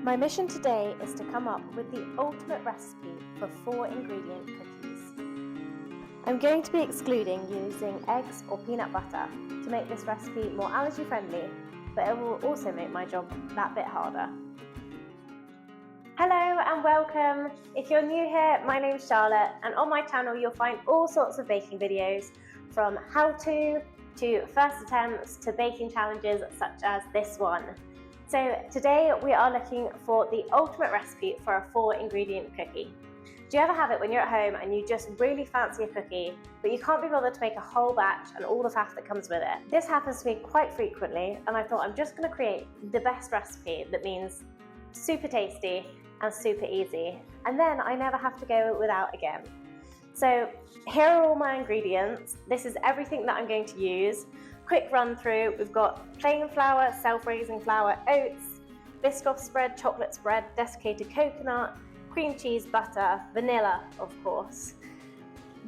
My mission today is to come up with the ultimate recipe for 4-ingredient cookies. I'm going to be excluding using eggs or peanut butter to make this recipe more allergy friendly, but it will also make my job that bit harder. Hello and welcome. If you're new here, my name's Charlotte, and on my channel you'll find all sorts of baking videos from how-to first attempts to baking challenges such as this one. So today we are looking for the ultimate recipe for a 4-ingredient cookie. Do you ever have it when you're at home and you just really fancy a cookie, but you can't be bothered to make a whole batch and all the faff that comes with it? This happens to me quite frequently, and I thought I'm just going to create the best recipe that means super tasty and super easy, and then I never have to go without again. So here are all my ingredients. This is everything that I'm going to use. Quick run through, we've got plain flour, self-raising flour, oats, Biscoff spread, chocolate spread, desiccated coconut, cream cheese, butter, vanilla of course,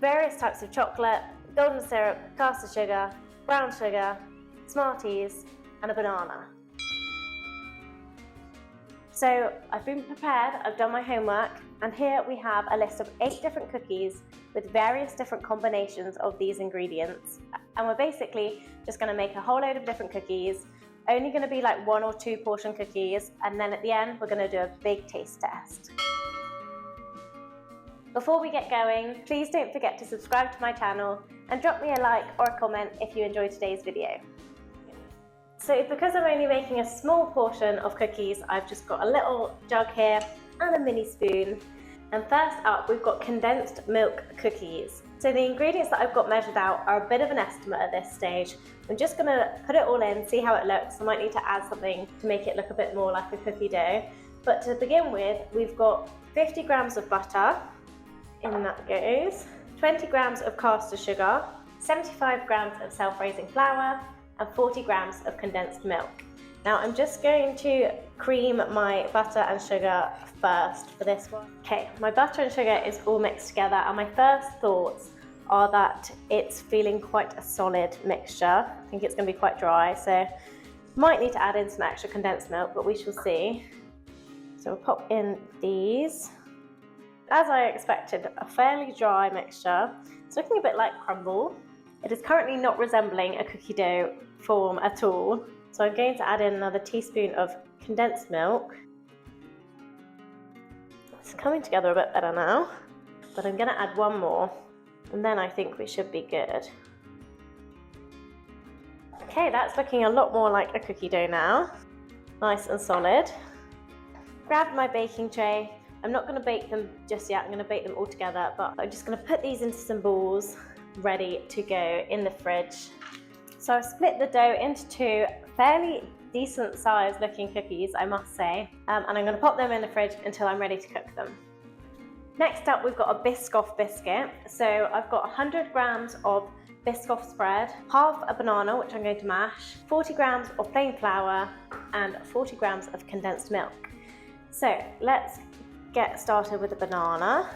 various types of chocolate, golden syrup, caster sugar, brown sugar, Smarties, and a banana. So I've been prepared, I've done my homework, and here we have a list of 8 different cookies with various different combinations of these ingredients. And we're basically just going to make a whole load of different cookies, only going to be like 1 or 2 portion cookies, and then at the end we're going to do a big taste test. Before we get going, please don't forget to subscribe to my channel and drop me a like or a comment if you enjoyed today's video. So because I'm only making a small portion of cookies, I've just got a little jug here and a mini spoon. And first up, we've got condensed milk cookies. So the ingredients that I've got measured out are a bit of an estimate at this stage. I'm just going to put it all in, see how it looks. I might need to add something to make it look a bit more like a cookie dough. But to begin with, we've got 50 grams of butter, in that goes, 20 grams of caster sugar, 75 grams of self-raising flour, and 40 grams of condensed milk. Now I'm just going to cream my butter and sugar first for this one. Okay, my butter and sugar is all mixed together, and my first thoughts are that it's feeling quite a solid mixture. I think it's going to be quite dry, so might need to add in some extra condensed milk, but we shall see. So we'll pop in these. As I expected, a fairly dry mixture. It's looking a bit like crumble. It is currently not resembling a cookie dough form at all. So I'm going to add in another teaspoon of condensed milk. It's coming together a bit better now, but I'm going to add one more, and then I think we should be good. Okay, that's looking a lot more like a cookie dough now. Nice and solid. Grab my baking tray. I'm not going to bake them just yet, I'm going to bake them all together, but I'm just going to put these into some balls ready to go in the fridge. So I've split the dough into 2 fairly decent sized looking cookies, I must say, and I'm going to pop them in the fridge until I'm ready to cook them. Next up, we've got a Biscoff biscuit. So I've got 100 grams of Biscoff spread, half a banana which I'm going to mash, 40 grams of plain flour, and 40 grams of condensed milk. So let's get started with the banana,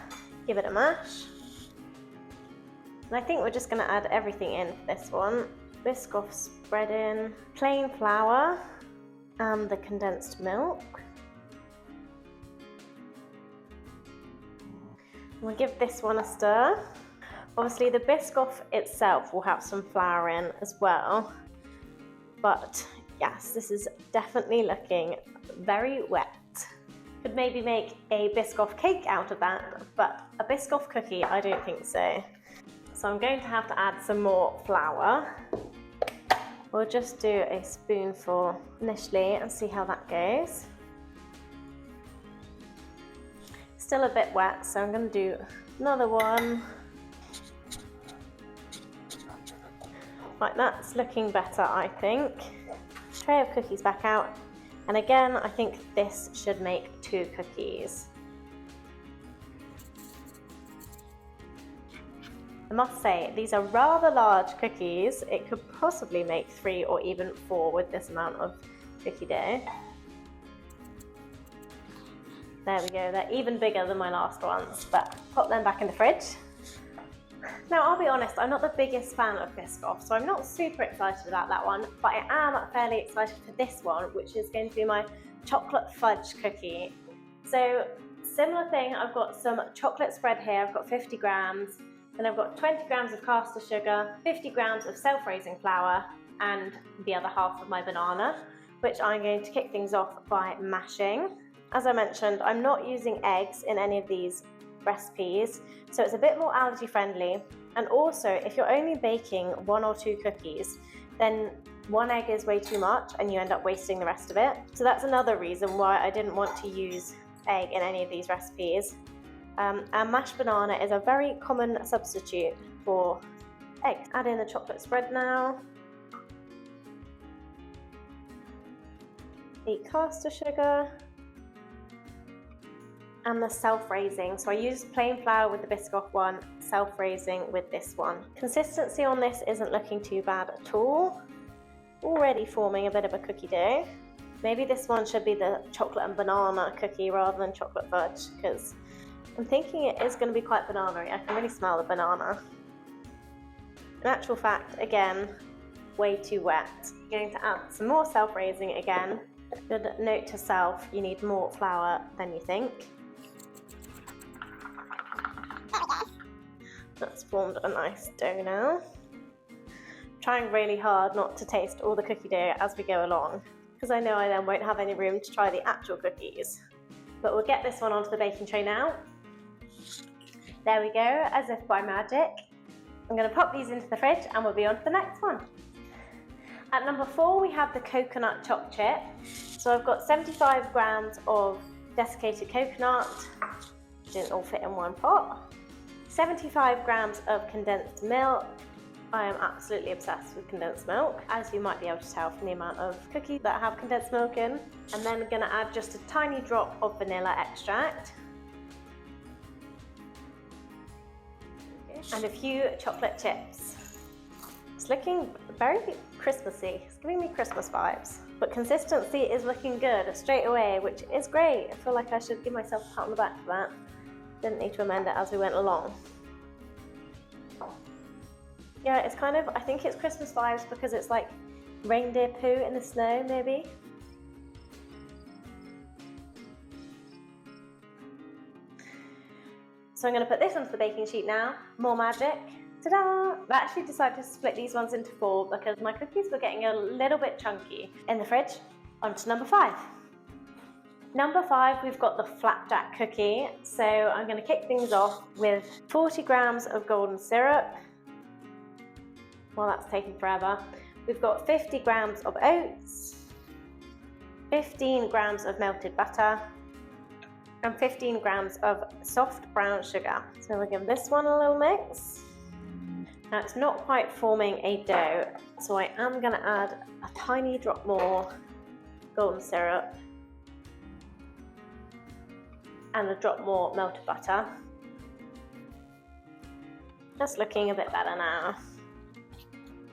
give it a mash. And I think we're just going to add everything in for this one. Biscoff spread in, plain flour, and the condensed milk. We'll give this one a stir. Obviously the Biscoff itself will have some flour in as well. But yes, this is definitely looking very wet. Could maybe make a Biscoff cake out of that, but a Biscoff cookie, I don't think so. So I'm going to have to add some more flour. We'll just do a spoonful initially and see how that goes. Still a bit wet, so I'm going to do another one. Right, that's looking better, I think. Tray of cookies back out. And again, I think this should make 2 cookies. I must say, these are rather large cookies. It could possibly make 3 or even 4 with this amount of cookie dough. There we go, they're even bigger than my last ones, but pop them back in the fridge. Now, I'll be honest, I'm not the biggest fan of Biscoff, so I'm not super excited about that one, but I am fairly excited for this one, which is going to be my chocolate fudge cookie. So similar thing, I've got some chocolate spread here, I've got 50 grams, then I've got 20 grams of caster sugar, 50 grams of self-raising flour, and the other half of my banana, which I'm going to kick things off by mashing. As I mentioned, I'm not using eggs in any of these recipes, so it's a bit more allergy friendly. And also, if you're only baking 1 or 2 cookies, then 1 egg is way too much and you end up wasting the rest of it. So that's another reason why I didn't want to use egg in any of these recipes. And mashed banana is a very common substitute for eggs. Add in the chocolate spread now. The caster sugar. And the self-raising. So I used plain flour with the Biscoff one, self-raising with this one. Consistency on this isn't looking too bad at all. Already forming a bit of a cookie dough. Maybe this one should be the chocolate and banana cookie rather than chocolate fudge, because I'm thinking it is going to be quite banana-y. I can really smell the banana. In actual fact, again, way too wet. I'm going to add some more self-raising again. Good note to self, you need more flour than you think. That's formed a nice dough now. Trying really hard not to taste all the cookie dough as we go along, because I know I then won't have any room to try the actual cookies. But we'll get this one onto the baking tray now. There we go, as if by magic. I'm going to pop these into the fridge and we'll be on to the next one. At number 4 we have the coconut choc chip. So I've got 75 grams of desiccated coconut, didn't all fit in one pot. 75 grams of condensed milk. I am absolutely obsessed with condensed milk, as you might be able to tell from the amount of cookies that have condensed milk in. And then I'm going to add just a tiny drop of vanilla extract. And a few chocolate chips. It's looking very Christmassy. It's giving me Christmas vibes. But consistency is looking good straight away, which is great. I feel like I should give myself a pat on the back for that. Didn't need to amend it as we went along. Yeah, it's kind of, I think it's Christmas vibes because it's like reindeer poo in the snow, maybe. So I'm going to put this onto the baking sheet now. More magic. Ta-da! I actually decided to split these ones into 4 because my cookies were getting a little bit chunky. In the fridge, on to number 5. Number 5, we've got the flapjack cookie. So I'm going to kick things off with 40 grams of golden syrup. Well, that's taking forever. We've got 50 grams of oats, 15 grams of melted butter, and 15 grams of soft brown sugar. So we'll give this one a little mix. Now it's not quite forming a dough, so I am going to add a tiny drop more golden syrup and a drop more melted butter. Just looking a bit better now.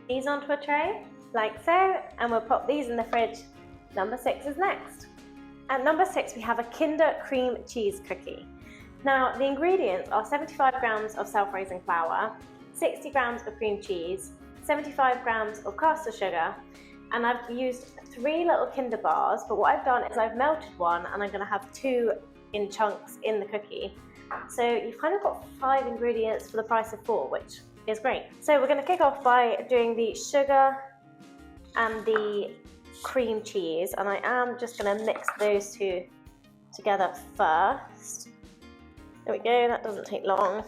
These onto a tray, like so, and we'll pop these in the fridge. Number 6 is next. At number 6 we have a Kinder cream cheese cookie. Now the ingredients are 75 grams of self-raising flour, 60 grams of cream cheese, 75 grams of caster sugar, and I've used 3 little Kinder bars, but what I've done is I've melted one and I'm going to have 2 in chunks in the cookie. So you've kind of got 5 ingredients for the price of 4, which is great. So we're going to kick off by doing the sugar and the cream cheese, and I am just going to mix those 2 together first. There we go, that doesn't take long.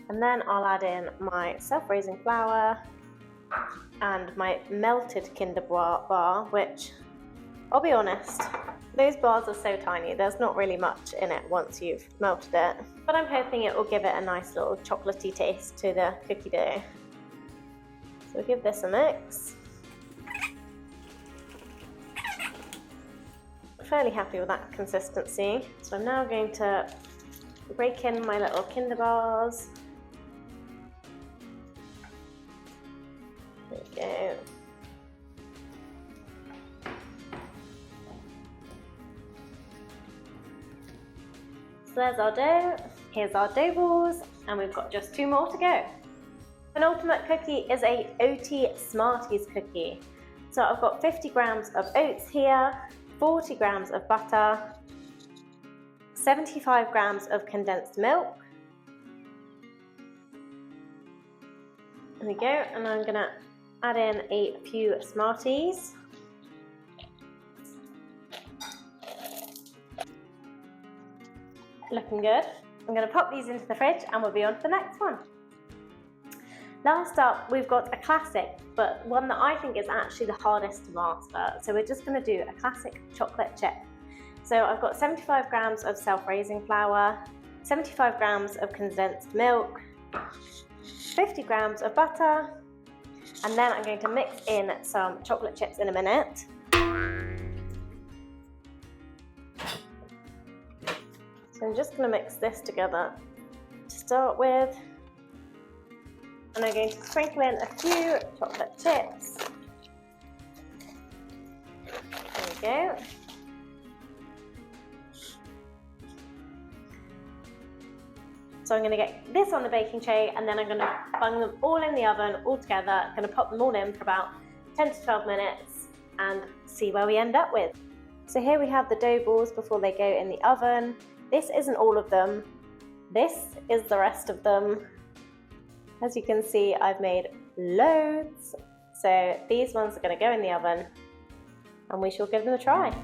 And then I'll add in my self-raising flour and my melted Kinder bar, which, I'll be honest, those bars are so tiny, there's not really much in it once you've melted it. But I'm hoping it will give it a nice little chocolatey taste to the cookie dough. So we'll give this a mix. Fairly happy with that consistency. So I'm now going to break in my little Kinder bars. There we go. So there's our dough. Here's our dough balls, and we've got just 2 more to go. An ultimate cookie is a OT Smarties cookie. So I've got 50 grams of oats here, 40 grams of butter, 75 grams of condensed milk. There we go, and I'm gonna add in a few Smarties. Looking good. I'm going to pop these into the fridge and we'll be on to the next one. Last up, we've got a classic, but one that I think is actually the hardest to master. So we're just going to do a classic chocolate chip. So I've got 75 grams of self-raising flour, 75 grams of condensed milk, 50 grams of butter, and then I'm going to mix in some chocolate chips in a minute. So I'm just going to mix this together to start with. And I'm going to sprinkle in a few chocolate chips. There we go. So I'm going to get this on the baking tray and then I'm going to bung them all in the oven all together. I'm going to pop them all in for about 10 to 12 minutes and see where we end up with. So here we have the dough balls before they go in the oven. This isn't all of them. This is the rest of them. As you can see, I've made loads. So these ones are going to go in the oven and we shall give them a try.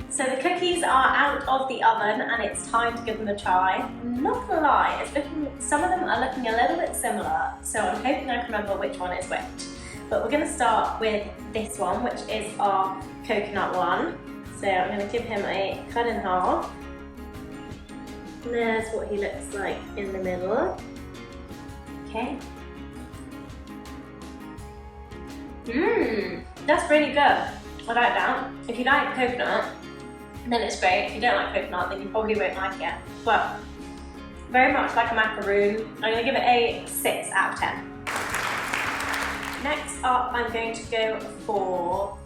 So the cookies are out of the oven and it's time to give them a try. I'm not gonna lie, some of them are looking a little bit similar, so I'm hoping I can remember which one is which. But we're gonna start with this one, which is our coconut one. So I'm gonna give him a cut in half. And there's what he looks like in the middle. Okay. That's really good. I like that. If you like coconut, then it's great. If you don't like coconut, then you probably won't like it. But very much like a macaroon. I'm going to give it a 6 out of 10. Next up, I'm going to go for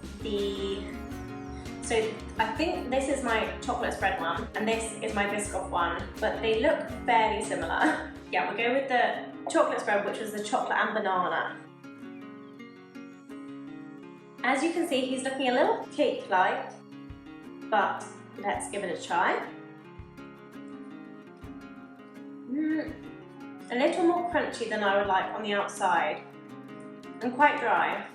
so I think this is my chocolate spread one, and this is my Biscoff one, but they look fairly similar. Yeah, we'll go with the chocolate spread, which was the chocolate and banana. As you can see, he's looking a little cake-like, but let's give it a try. A little more crunchy than I would like on the outside, and quite dry.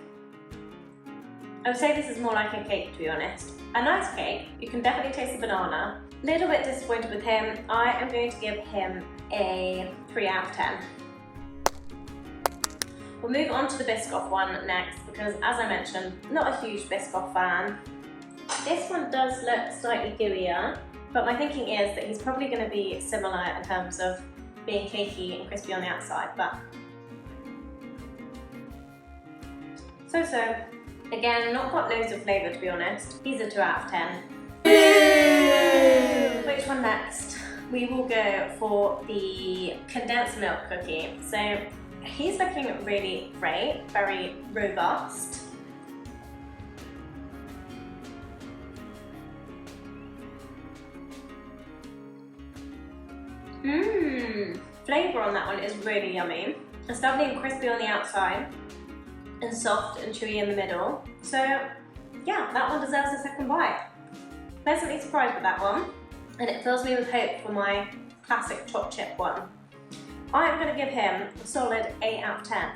I would say this is more like a cake, to be honest. A nice cake, you can definitely taste the banana. A little bit disappointed with him. I am going to give him a 3 out of 10. We'll move on to the Biscoff one next, because as I mentioned, not a huge Biscoff fan. This one does look slightly gooier, but my thinking is that he's probably going to be similar in terms of being cakey and crispy on the outside, but so. Again, not got loads of flavour, to be honest. He's a 2 out of 10. Which one next? We will go for the condensed milk cookie. So he's looking really great, very robust. Flavour on that one is really yummy. It's lovely and crispy on the outside, and soft and chewy in the middle. So yeah, that one deserves a second bite. Pleasantly surprised with that one, and it fills me with hope for my classic choc chip one. I'm going to give him a solid 8 out of 10.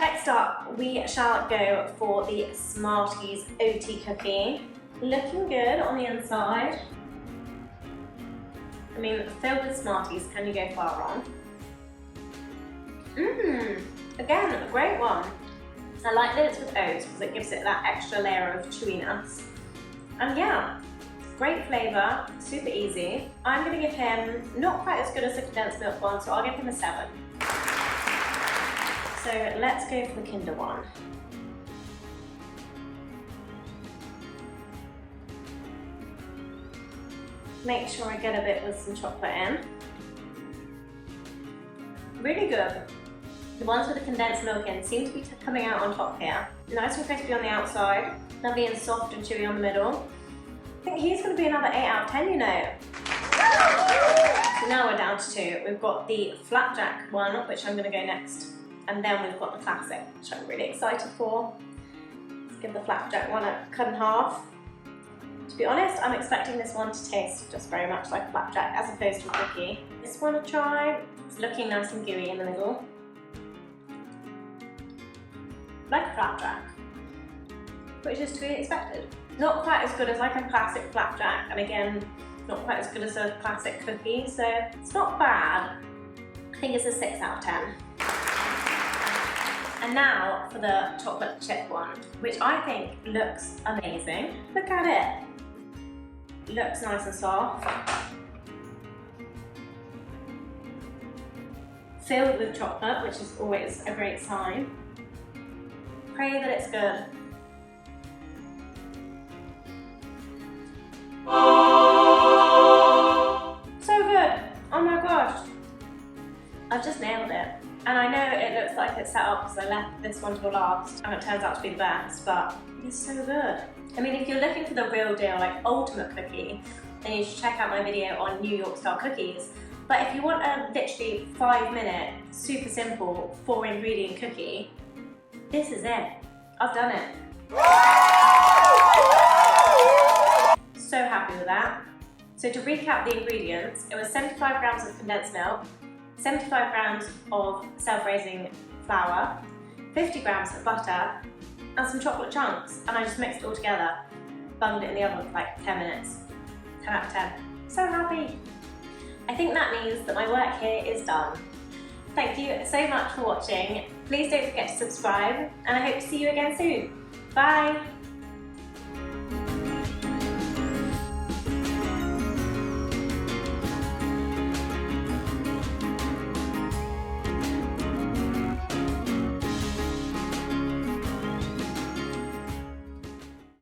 Next up, we shall go for the Smarties OT cookie. Looking good on the inside. I mean, filled with Smarties, can you go far wrong? Again, a great one. I like that it's with oats because it gives it that extra layer of chewiness. And yeah, great flavour, super easy. I'm going to give him not quite as good as the condensed milk one, so I'll give him a 7. So let's go for the Kinder one. Make sure I get a bit with some chocolate in. Really good. The ones with the condensed milk in seem to be coming out on top here. Nice and crispy on the outside, lovely and soft and chewy on the middle. I think he's going to be another 8 out of 10, you know. So now we're down to two. We've got the flapjack one, which I'm going to go next, and then we've got the classic, which I'm really excited for. Let's give the flapjack one a cut in half. To be honest, I'm expecting this one to taste just very much like a flapjack as opposed to a cookie. This one I'll try. It's looking nice and gooey in the middle. Like a flapjack, which is to be expected. Not quite as good as like a classic flapjack, and again, not quite as good as a classic cookie, so it's not bad. I think it's a 6 out of 10. And now for the chocolate chip one, which I think looks amazing. Look at it. Looks nice and soft. Filled with chocolate, which is always a great sign. Pray that it's good. So good! Oh my gosh! I've just nailed it. And I know it looks like it's set up because I left this one till last and it turns out to be the best, but it's so good. I mean, if you're looking for the real deal, like ultimate cookie, then you should check out my video on New York style cookies. But if you want a literally 5-minute, super simple, 4-ingredient cookie, this is it. I've done it. So happy with that. So to recap the ingredients, it was 75 grams of condensed milk, 75 grams of self-raising flour, 50 grams of butter, and some chocolate chunks, and I just mixed it all together. Bunged it in the oven for like 10 minutes. 10 out of 10. So happy. I think that means that my work here is done. Thank you so much for watching. Please don't forget to subscribe, and I hope to see you again soon. Bye!